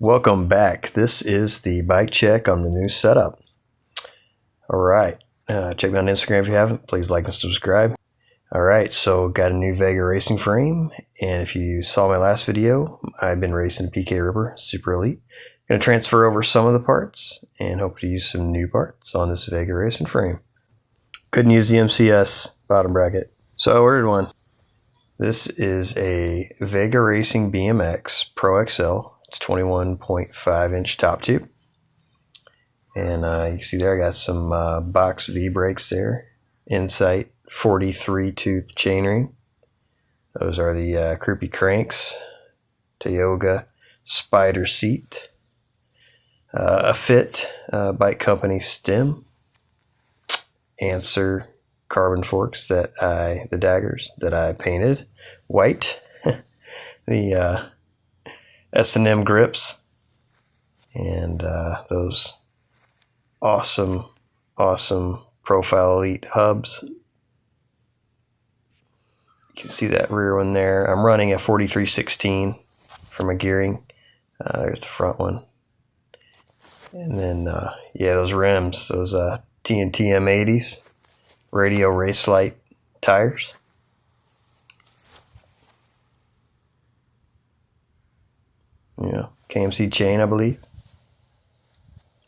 Welcome back. This is the bike check on the new setup. All right. Check me on Instagram if you haven't. Please like and subscribe. All right. So got a new Vega racing frame. And if you saw my last video, I've been racing PK Ripper Super Elite. Going to transfer over some of the parts and hope to use some new parts on this Vega racing frame. Couldn't use the MCS bottom bracket, so I ordered one. This is a Vega Racing BMX Pro XL. It's 21.5 inch top tube. And you see there I got some box V brakes there. Insight 43 tooth chainring. Those are the crupi cranks. Tioga spider seat. A Fit Bike Company stem. Answer carbon forks the daggers that I painted white. The S&M grips and those awesome Profile Elite hubs. You can see that rear one there. I'm running a 4316 for my gearing. There's the front one. And then yeah, those rims, those TNT M80s, radio race light tires. Yeah, KMC chain, I believe.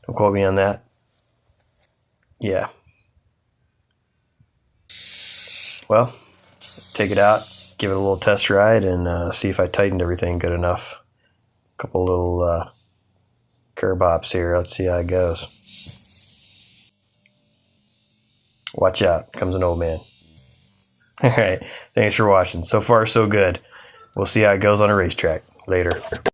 Don't quote me on that. Yeah. Well, take it out, give it a little test ride, and see if I tightened everything good enough. A couple little curb hops here. Let's see how it goes. Watch out, comes an old man. All right, thanks for watching. So far, so good. We'll see how it goes on a racetrack later.